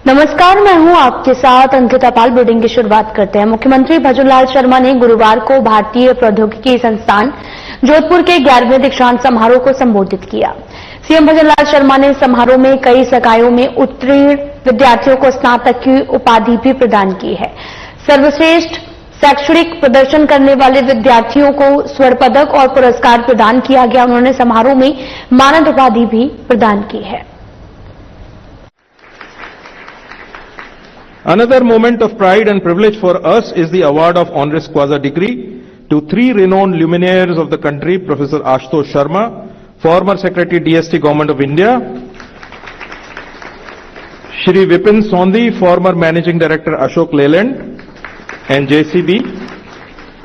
नमस्कार, मैं हूं आपके साथ अंकिता पाल। बुलेटिन की शुरुआत करते हैं। मुख्यमंत्री भजनलाल शर्मा ने गुरुवार को भारतीय प्रौद्योगिकी संस्थान जोधपुर के 11वें दीक्षांत समारोह को संबोधित किया। सीएम भजनलाल शर्मा ने समारोह में कई संकायों में उत्तीर्ण विद्यार्थियों को स्नातक की उपाधि भी प्रदान की है। सर्वश्रेष्ठ शैक्षणिक प्रदर्शन करने वाले विद्यार्थियों को स्वर्ण पदक और पुरस्कार प्रदान किया गया। उन्होंने समारोह में मानद उपाधि भी प्रदान की है। Another moment of pride and privilege for us is the award of honoris causa degree to three renowned luminaires of the country, Professor Ashutosh Sharma, former Secretary DST Government of India, Shri Vipin Sondhi, former Managing Director Ashok Leyland and JCB,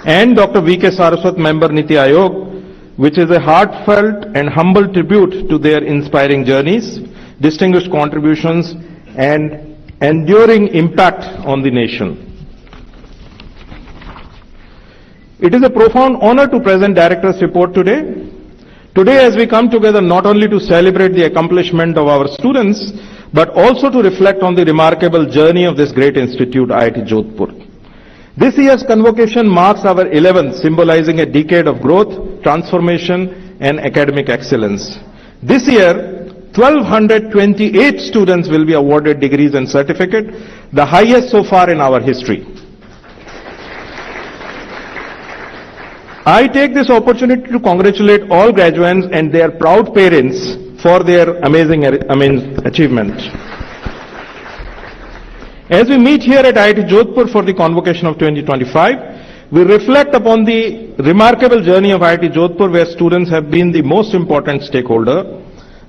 and Dr. V.K. Saraswat, member Niti Aayog, which is a heartfelt and humble tribute to their inspiring journeys, distinguished contributions, and enduring impact on the nation. It is a profound honor to present Director's report today. Today, as we come together not only to celebrate the accomplishment of our students, but also to reflect on the remarkable journey of this great institute, IIT Jodhpur. This year's convocation marks our 11th, symbolizing a decade of growth, transformation, and academic excellence. This year, 1,228 students will be awarded degrees and certificate, the highest so far in our history. I take this opportunity to congratulate all graduates and their proud parents for their amazing achievement. As we meet here at IIT Jodhpur for the convocation of 2025, we reflect upon the remarkable journey of IIT Jodhpur, where students have been the most important stakeholder.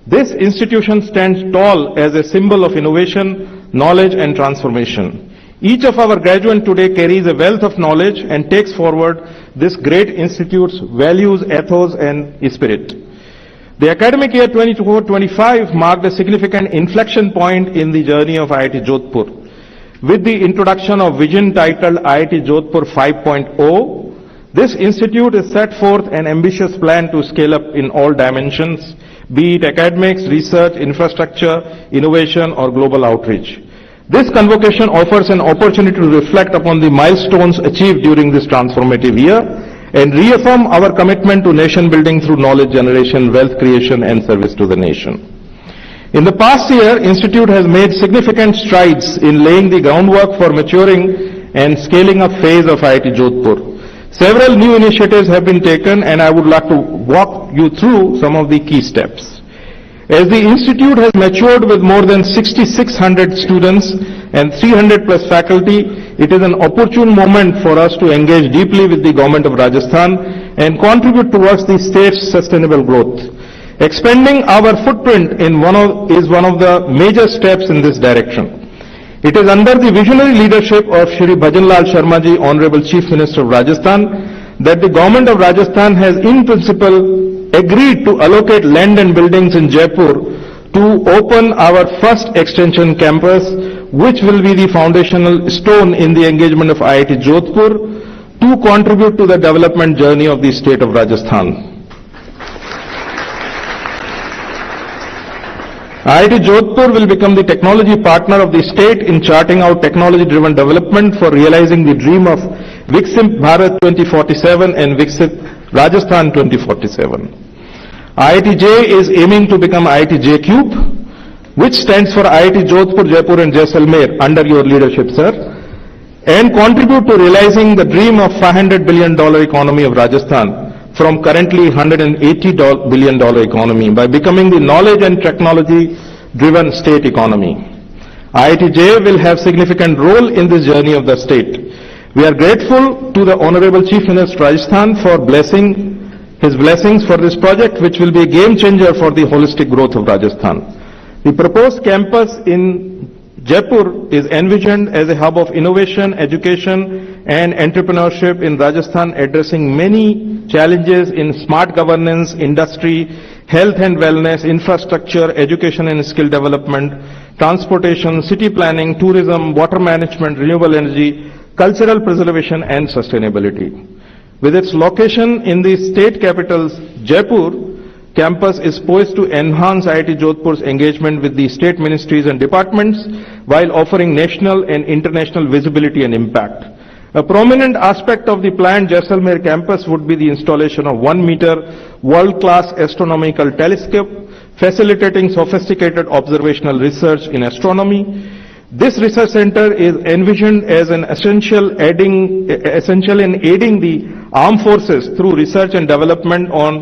This institution stands tall as a symbol of innovation, knowledge, and transformation. Each of our graduates today carries a wealth of knowledge and takes forward this great institute's values, ethos, and spirit. The academic year 24-25 marked a significant inflection point in the journey of IIT Jodhpur. With the introduction of vision titled IIT Jodhpur 5.0, this institute has set forth an ambitious plan to scale up in all dimensions, be it academics, research, infrastructure, innovation, or global outreach. This convocation offers an opportunity to reflect upon the milestones achieved during this transformative year and reaffirm our commitment to nation building through knowledge generation, wealth creation, and service to the nation. In the past year, Institute has made significant strides in laying the groundwork for maturing and scaling up phase of IIT Jodhpur. Several new initiatives have been taken, and I would like to walk you through some of the key steps. As the institute has matured with more than 6,600 students and 300 plus faculty, it is an opportune moment for us to engage deeply with the government of Rajasthan and contribute towards the state's sustainable growth. Expanding our footprint is one of the major steps in this direction. It is under the visionary leadership of Shri Bhajanlal Sharma ji, Honorable Chief Minister of Rajasthan, that the government of Rajasthan has in principle agreed to allocate land and buildings in Jaipur to open our first extension campus, which will be the foundational stone in the engagement of IIT Jodhpur to contribute to the development journey of the state of Rajasthan. IIT Jodhpur will become the technology partner of the state in charting out technology-driven development for realizing the dream of Viksit Bharat 2047 and Viksit Rajasthan 2047. IITJ is aiming to become IITJ Cube, which stands for IIT Jodhpur, Jaipur and Jaisalmer under your leadership, sir, and contribute to realizing the dream of $500 billion economy of Rajasthan from currently $180 billion economy by becoming the knowledge and technology-driven state economy. IITJ will have significant role in this journey of the state. We are grateful to the Honorable Chief Minister of Rajasthan for his blessings for this project, which will be a game changer for the holistic growth of Rajasthan. The proposed campus in Jaipur is envisioned as a hub of innovation, education, and entrepreneurship in Rajasthan, addressing many challenges in smart governance, industry, health and wellness, infrastructure, education and skill development, transportation, city planning, tourism, water management, renewable energy, cultural preservation, and sustainability. With its location in the state capital, Jaipur, campus is poised to enhance IIT Jodhpur's engagement with the state ministries and departments while offering national and international visibility and impact. A prominent aspect of the planned Jaisalmer campus would be the installation of 1-meter world-class astronomical telescope, facilitating sophisticated observational research in astronomy. This research center is envisioned as an essential in aiding the armed forces through research and development on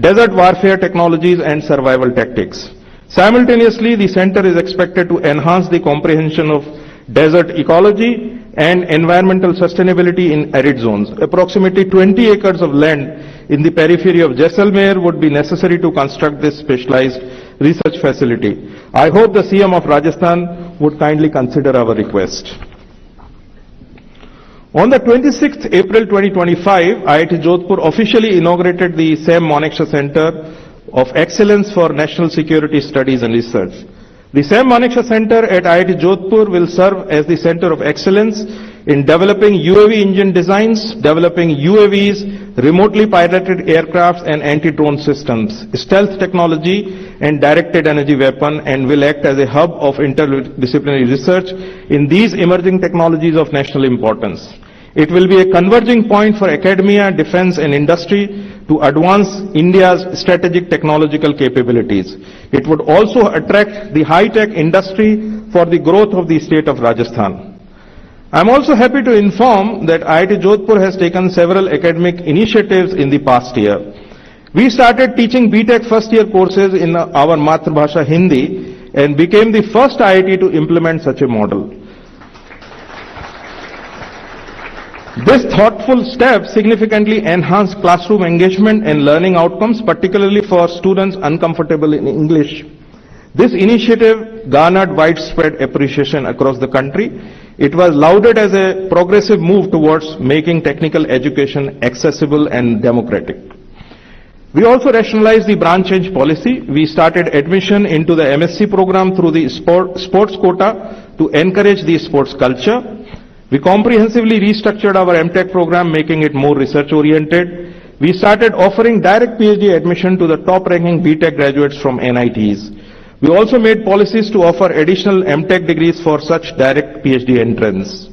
desert warfare technologies and survival tactics. Simultaneously, the center is expected to enhance the comprehension of desert ecology and environmental sustainability in arid zones. Approximately 20 acres of land in the periphery of Jaisalmer would be necessary to construct this specialized research facility. I hope the CM of Rajasthan would kindly consider our request. On the 26th April 2025, IIT Jodhpur officially inaugurated the Sam Manekshaw Center of Excellence for National Security Studies and Research. The Sam Manekshaw Center at IIT Jodhpur will serve as the center of excellence in developing UAV engine designs, developing UAVs, remotely piloted aircrafts and anti-drone systems, stealth technology and directed energy weapon, and will act as a hub of interdisciplinary research in these emerging technologies of national importance. It will be a converging point for academia, defense and industry to advance India's strategic technological capabilities. It would also attract the high-tech industry for the growth of the state of Rajasthan. I am also happy to inform that IIT Jodhpur has taken several academic initiatives in the past year. We started teaching BTech first-year courses in our Matrabhasha Hindi and became the first IIT to implement such a model. This thoughtful step significantly enhanced classroom engagement and learning outcomes, particularly for students uncomfortable in English. This initiative garnered widespread appreciation across the country. It was lauded as a progressive move towards making technical education accessible and democratic. We also rationalized the branch change policy. We started admission into the MSc program through the sports quota to encourage the sports culture. We comprehensively restructured our MTech program, making it more research-oriented. We started offering direct PhD admission to the top-ranking BTech graduates from NITs. We also made policies to offer additional MTech degrees for such direct PhD entrants.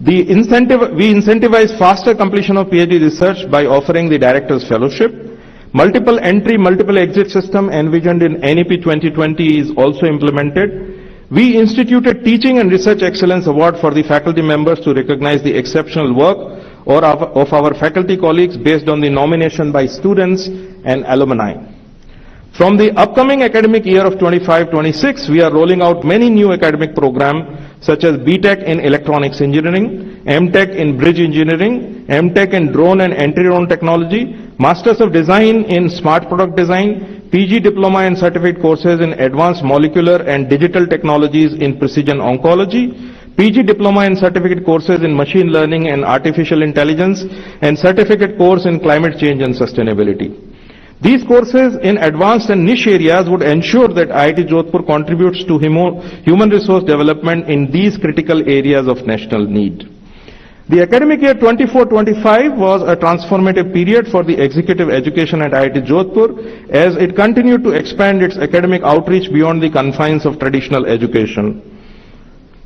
We incentivize faster completion of PhD research by offering the Director's Fellowship. Multiple entry, multiple exit system envisioned in NEP 2020 is also implemented. We instituted Teaching and Research Excellence Award for the faculty members to recognize the exceptional work of our faculty colleagues based on the nomination by students and alumni. From the upcoming academic year of 25-26, we are rolling out many new academic programs such as BTech in Electronics Engineering, MTech in Bridge Engineering, MTech in Drone and Anti-Drone Technology, Masters of Design in Smart Product Design, PG Diploma and Certificate courses in Advanced Molecular and Digital Technologies in Precision Oncology, PG Diploma and Certificate courses in Machine Learning and Artificial Intelligence, and Certificate course in Climate Change and Sustainability. These courses in advanced and niche areas would ensure that IIT Jodhpur contributes to human resource development in these critical areas of national need. The academic year 24-25 was a transformative period for the executive education at IIT Jodhpur as it continued to expand its academic outreach beyond the confines of traditional education.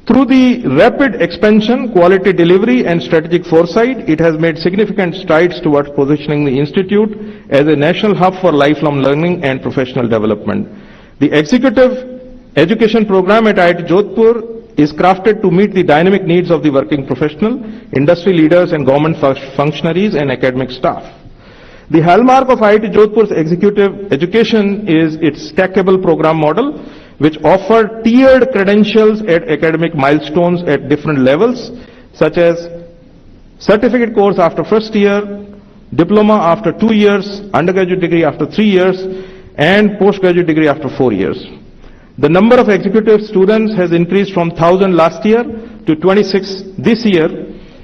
Through the rapid expansion, quality delivery and strategic foresight, it has made significant strides towards positioning the institute as a national hub for lifelong learning and professional development. The executive education program at IIT Jodhpur is crafted to meet the dynamic needs of the working professional, industry leaders and government functionaries and academic staff. The hallmark of IIT Jodhpur's executive education is its stackable program model, which offer tiered credentials at academic milestones at different levels, such as certificate course after first year, diploma after 2 years, undergraduate degree after 3 years, and postgraduate degree after 4 years. The number of executive students has increased from 1,000 last year to 26 this year,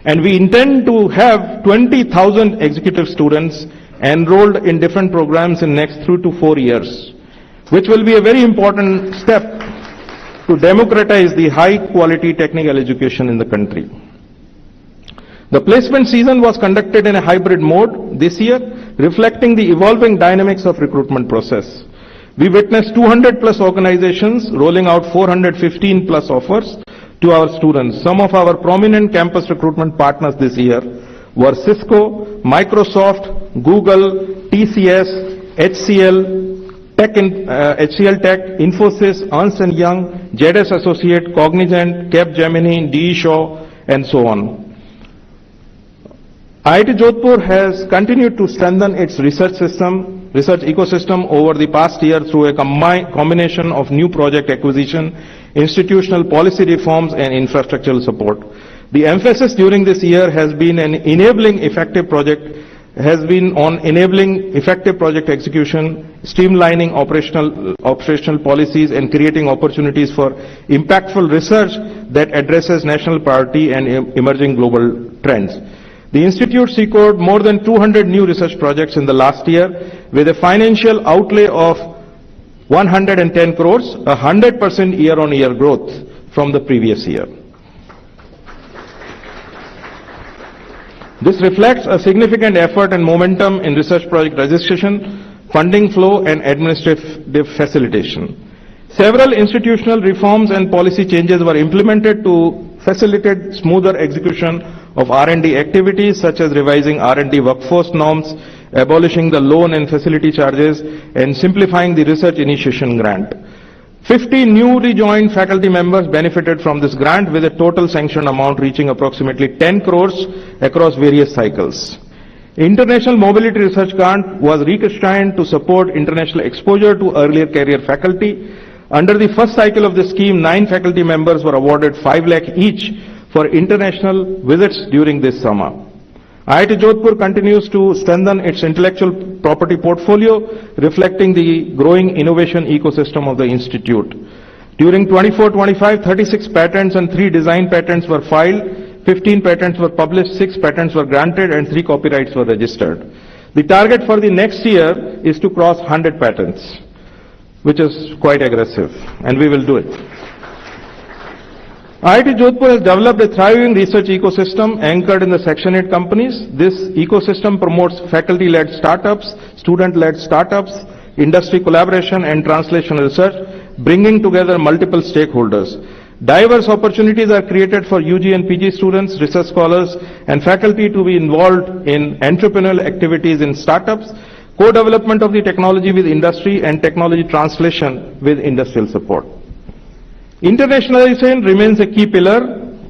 and we intend to have 20,000 executive students enrolled in different programs in next 3 to 4 years, which will be a very important step to democratize the high-quality technical education in the country. The placement season was conducted in a hybrid mode this year, reflecting the evolving dynamics of recruitment process. We witnessed 200 plus organizations rolling out 415 plus offers to our students. Some of our prominent campus recruitment partners this year were Cisco, Microsoft, Google, TCS, HCL Tech, Infosys, Ernst & Young, JDS Associate, Cognizant, Capgemini, DE Shaw, and so on. IIT Jodhpur has continued to strengthen its research ecosystem over the past year through a combination of new project acquisition, institutional policy reforms, and infrastructural support. The emphasis during this year has been on enabling effective project execution, streamlining operational policies, and creating opportunities for impactful research that addresses national priority and emerging global trends. The Institute secured more than 200 new research projects in the last year with a financial outlay of 110 crores, 100% year-on-year growth from the previous year. This reflects a significant effort and momentum in research project registration, funding flow, and administrative facilitation. Several institutional reforms and policy changes were implemented to facilitate smoother execution of R&D activities, such as revising R&D workforce norms, abolishing the loan and facility charges, and simplifying the research initiation grant. 50 newly joined faculty members benefited from this grant, with a total sanctioned amount reaching approximately 10 crores across various cycles. International Mobility Research Grant was rechristened to support international exposure to earlier career faculty. Under the first cycle of the scheme, 9 faculty members were awarded 5 lakh each for international visits during this summer. IIT Jodhpur continues to strengthen its intellectual property portfolio, reflecting the growing innovation ecosystem of the institute. During 24-25, 36 patents and 3 design patents were filed, 15 patents were published, 6 patents were granted, and 3 copyrights were registered. The target for the next year is to cross 100 patents, which is quite aggressive, and we will do it. IIT Jodhpur has developed a thriving research ecosystem anchored in the Section 8 companies. This ecosystem promotes faculty-led startups, student-led startups, industry collaboration, and translational research, bringing together multiple stakeholders. Diverse opportunities are created for UG and PG students, research scholars, and faculty to be involved in entrepreneurial activities in startups, co-development of the technology with industry, and technology translation with industrial support. Internationalization remains a key pillar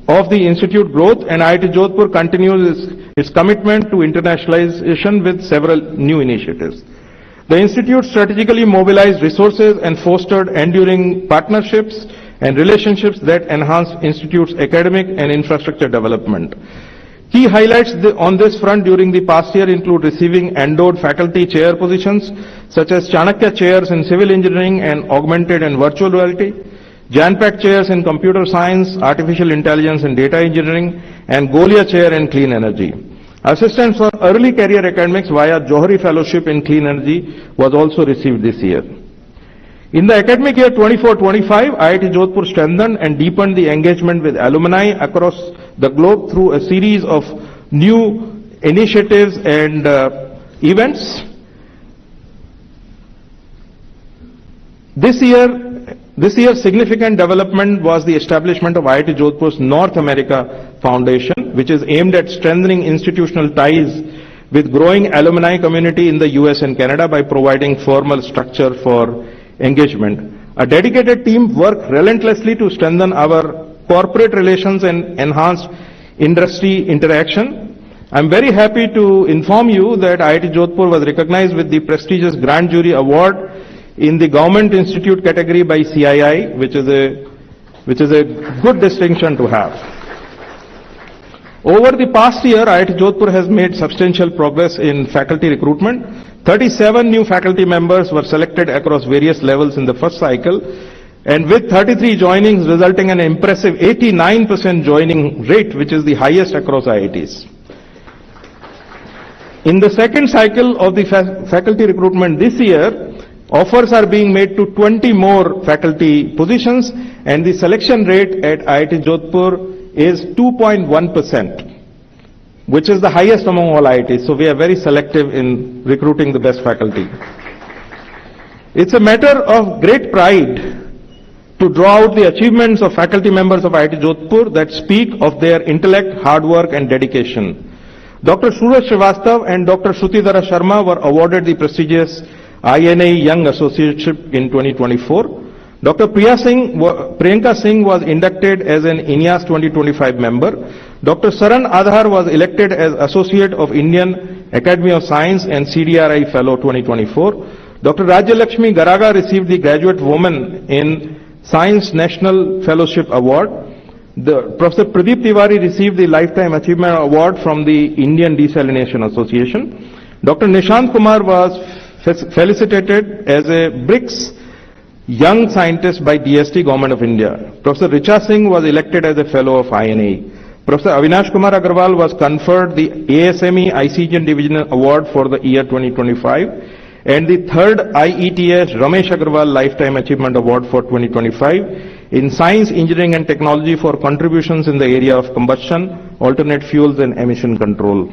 of the institute growth, and IIT Jodhpur continues its commitment to internationalization with several new initiatives. The institute strategically mobilized resources and fostered enduring partnerships and relationships that enhance institute's academic and infrastructure development. Key highlights on this front during the past year include receiving endowed faculty chair positions such as Chanakya chairs in civil engineering and augmented and virtual reality, Janpak chairs in computer science, artificial intelligence and data engineering, and Golia chair in clean energy. Assistance for early career academics via Johari Fellowship in Clean Energy was also received this year. In the academic year 24-25, IIT Jodhpur strengthened and deepened the engagement with alumni across the globe through a series of new initiatives and events. This year's significant development was the establishment of IIT Jodhpur's North America Foundation, which is aimed at strengthening institutional ties with growing alumni community in the US and Canada by providing formal structure for engagement. A dedicated team worked relentlessly to strengthen our corporate relations and enhance industry interaction. I'm very happy to inform you that IIT Jodhpur was recognized with the prestigious Grand Jury Award in the Government Institute category by CII, which is a good distinction to have. Over the past year, IIT Jodhpur has made substantial progress in faculty recruitment. 37 new faculty members were selected across various levels in the first cycle, and with 33 joinings resulting in an impressive 89% joining rate, which is the highest across IITs. In the second cycle of the faculty recruitment this year, offers are being made to 20 more faculty positions, and the selection rate at IIT Jodhpur is 2.1%. which is the highest among all IITs. So we are very selective in recruiting the best faculty. It's a matter of great pride to draw out the achievements of faculty members of IIT Jodhpur that speak of their intellect, hard work and dedication. Dr. Suraj Srivastav and Dr. Shrutidhara Sharma were awarded the prestigious INA Young Associateship in 2024. Dr. Priyanka Singh was inducted as an INIAS 2025 member. Dr. Saran Adhar was elected as Associate of Indian Academy of Science and CDRI Fellow 2024. Dr. Rajyalakshmi Garaga received the Graduate Woman in Science National Fellowship Award. Professor Pradeep Tiwari received the Lifetime Achievement Award from the Indian Desalination Association. Dr. Nishant Kumar was felicitated as a BRICS Young Scientist by DST Government of India. Professor Richa Singh was elected as a Fellow of INA. Professor Avinash Kumar Agarwal was conferred the ASME ICGN Divisional Award for the year 2025 and the third IETS Ramesh Agarwal Lifetime Achievement Award for 2025 in Science, Engineering and Technology for contributions in the area of combustion, alternate fuels and emission control.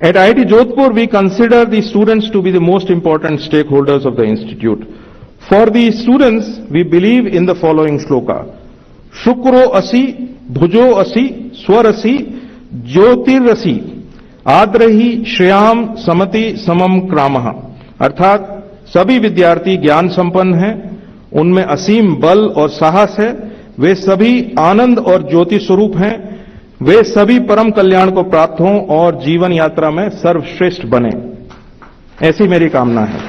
At IIT Jodhpur, we consider the students to be the most important stakeholders of the institute. For the students, we believe in the following shloka. Shukro asi, bhujo asi, swar asi, jyotir asi, आद्रही श्रेयाम समति समम क्रामः, अर्थात सभी विद्यार्थी ज्ञान संपन्न हैं, उनमें असीम बल और साहस है, वे सभी आनंद और ज्योति स्वरूप हैं, वे सभी परम कल्याण को प्राप्त हों और जीवन यात्रा में सर्वश्रेष्ठ बने, ऐसी मेरी कामना है.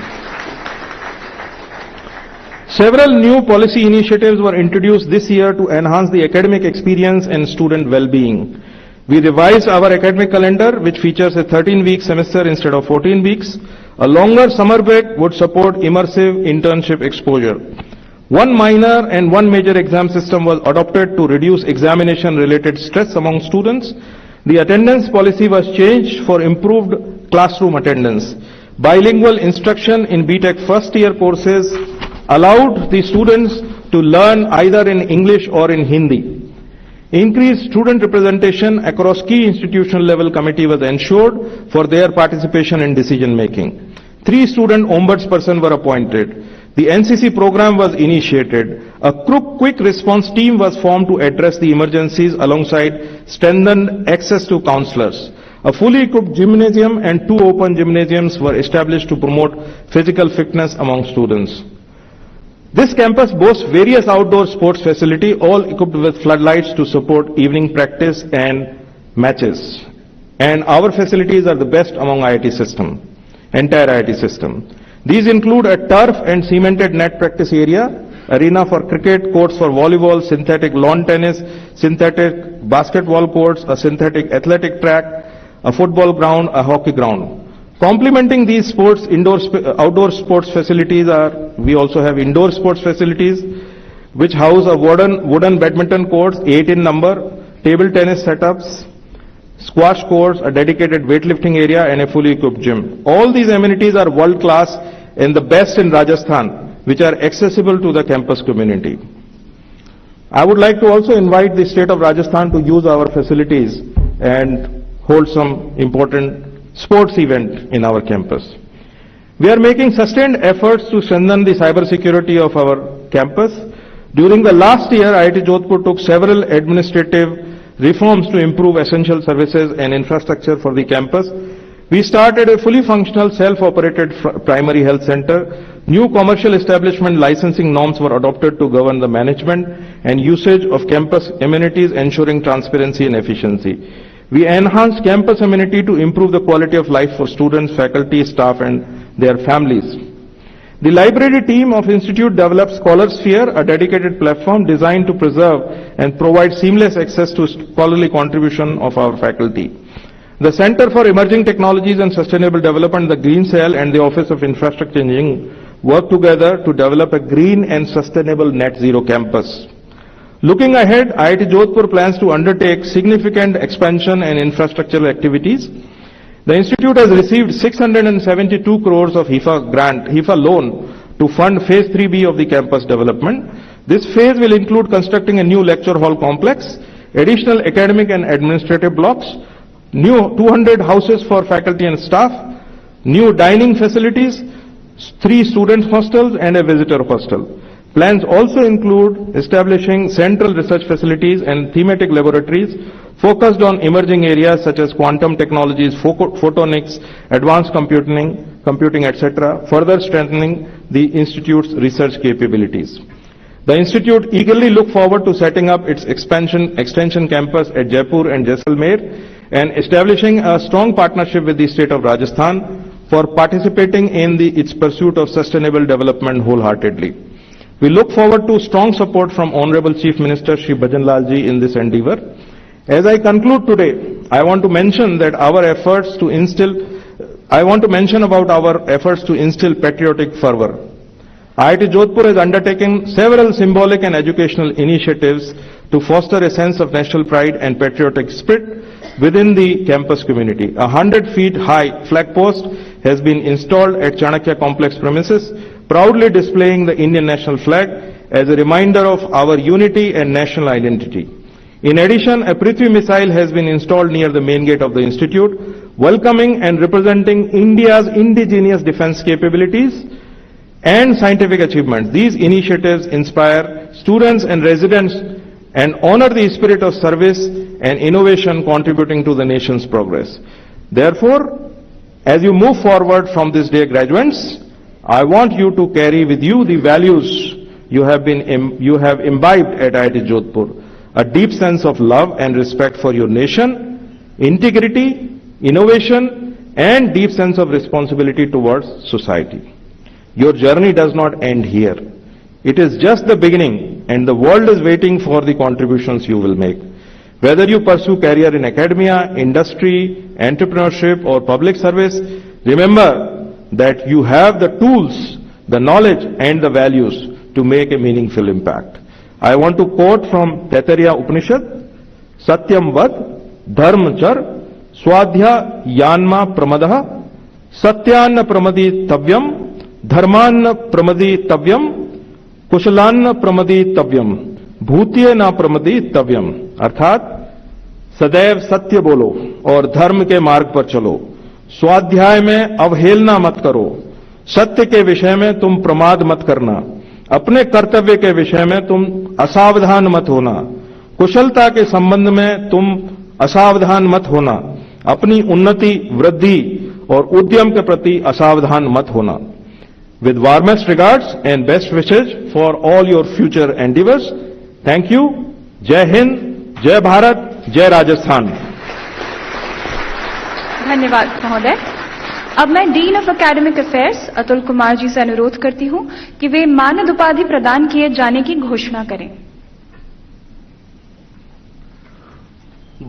Several new policy initiatives were introduced this year to enhance the academic experience and student well-being. We revised our academic calendar, which features a 13-week semester instead of 14 weeks. A longer summer break would support immersive internship exposure. One minor and one major exam system was adopted to reduce examination-related stress among students. The attendance policy was changed for improved classroom attendance. Bilingual instruction in BTech first-year courses allowed the students to learn either in English or in Hindi. Increased student representation across key institutional level committee was ensured for their participation in decision making. 3 student ombudspersons were appointed. The NCC program was initiated. A quick response team was formed to address the emergencies alongside strengthened access to counselors. A fully equipped gymnasium and 2 open gymnasiums were established to promote physical fitness among students. This campus boasts various outdoor sports facilities, all equipped with floodlights to support evening practice and matches. And our facilities are the best among entire IIT system. These include a turf and cemented net practice area, arena for cricket, courts for volleyball, synthetic lawn tennis, synthetic basketball courts, a synthetic athletic track, a football ground, a hockey ground. Complementing these sports, outdoor sports facilities we also have indoor sports facilities which house a wooden badminton courts, 8 in number, table tennis setups, squash courts, a dedicated weightlifting area and a fully equipped gym. All these amenities are world class and the best in Rajasthan, which are accessible to the campus community. I would like to also invite the state of Rajasthan to use our facilities and hold some important sports event in our campus. We are making sustained efforts to strengthen the cyber security of our campus. During the last year, IIT Jodhpur took several administrative reforms to improve essential services and infrastructure for the campus. We started a fully functional self-operated primary health center. New commercial establishment licensing norms were adopted to govern the management and usage of campus amenities, ensuring transparency and efficiency. We enhanced campus amenity to improve the quality of life for students, faculty, staff and their families. The library team of Institute developed Scholarsphere, a dedicated platform designed to preserve and provide seamless access to scholarly contribution of our faculty. The Center for Emerging Technologies and Sustainable Development, the Green Cell and the Office of Infrastructure Engineering work together to develop a green and sustainable net zero campus. Looking ahead, IIT Jodhpur plans to undertake significant expansion and infrastructural activities. The institute has received 672 crores of HIFA loan to fund phase 3B of the campus development. This phase will include constructing a new lecture hall complex, additional academic and administrative blocks, new 200 houses for faculty and staff, new dining facilities, 3 student hostels and a visitor hostel. Plans also include establishing central research facilities and thematic laboratories focused on emerging areas such as quantum technologies, photonics, advanced computing, etc., further strengthening the institute's research capabilities. The institute eagerly look forward to setting up its extension campus at Jaipur and Jaisalmer and establishing a strong partnership with the state of Rajasthan for participating in its pursuit of sustainable development wholeheartedly. We look forward to strong support from Honorable Chief Minister Shri Bhajan Lal ji in this endeavor. As I conclude today, I want to mention about our efforts to instill patriotic fervor. IIT Jodhpur has undertaken several symbolic and educational initiatives to foster a sense of national pride and patriotic spirit within the campus community. A 100-feet high flag post has been installed at Chanakya complex premises, proudly displaying the Indian national flag as a reminder of our unity and national identity. In addition, a Prithvi missile has been installed near the main gate of the institute, welcoming and representing India's indigenous defense capabilities and scientific achievements. These initiatives inspire students and residents and honor the spirit of service and innovation contributing to the nation's progress. Therefore, as you move forward from this day, graduates, I want you to carry with you the values you have imbibed at IIT Jodhpur: a deep sense of love and respect for your nation, integrity, innovation, and deep sense of responsibility towards society. Your journey does not end here. It is just the beginning, and the world is waiting for the contributions you will make. Whether you pursue career in academia, industry, entrepreneurship, or public service, remember that you have the tools, the knowledge, and the values to make a meaningful impact. I want to quote from Taittiriya Upanishad: Satyam vad, dharma char, swadhya yanma pramadah, satyanna pramaditavyam, dharmanna pramaditavyam, कुशलान्न प्रमदीतव्यम, भूतिय न प्रमदीतव्यम। अर्थात सदैव सत्य बोलो और धर्म के मार्ग पर चलो, स्वाध्याय में अवहेलना मत करो, सत्य के विषय में तुम प्रमाद मत करना, अपने कर्तव्य के विषय में तुम असावधान मत होना, कुशलता के संबंध में तुम असावधान मत होना, अपनी उन्नति, वृद्धि और उद्यम के प्रति असावधान मत होना। With warmest regards and best wishes for all your future endeavors, thank you. Jai Hind, Jai Bharat, Jai Rajasthan. धन्यवाद महोदय। अब मैं dean of academic affairs Atul Kumar ji से अनुरोध करती हूं कि वे मानद उपाधि प्रदान किए जाने की घोषणा करें।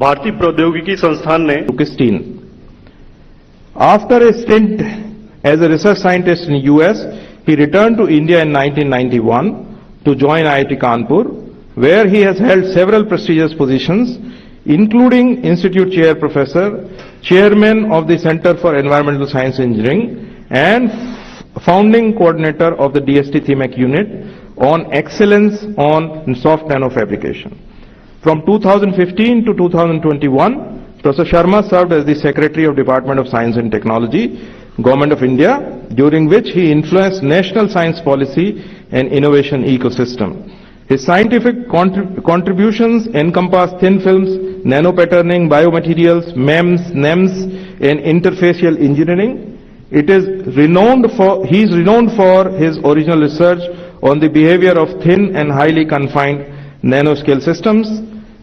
भारतीय प्रौद्योगिकी संस्थान ने After a stint as a research scientist in US, he returned to India in 1991 to join IIT Kanpur, where he has held several prestigious positions, including Institute Chair Professor, Chairman of the Center for Environmental Science Engineering, and Founding Coordinator of the DST Thematic Unit on Excellence on Soft Nanofabrication. From 2015 to 2021, Professor Sharma served as the Secretary of Department of Science and Technology, Government of India, during which he influenced national science policy and innovation ecosystem. His scientific contributions encompass thin films, nanopatterning, biomaterials, MEMS, NEMS, and interfacial engineering. He is renowned for his original research on the behavior of thin and highly confined nanoscale systems,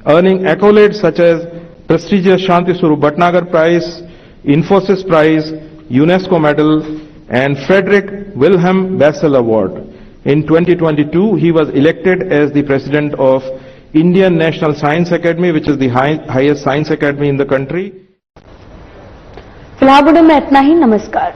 earning accolades such as prestigious Shanti Swarup Bhatnagar Prize, Infosys Prize, UNESCO Medal, and Frederick Wilhelm Bessel Award. In 2022, he was elected as the President of Indian National Science Academy, which is the highest science academy in the country. फिलहाल bulletin में इतना ही। नमस्कार।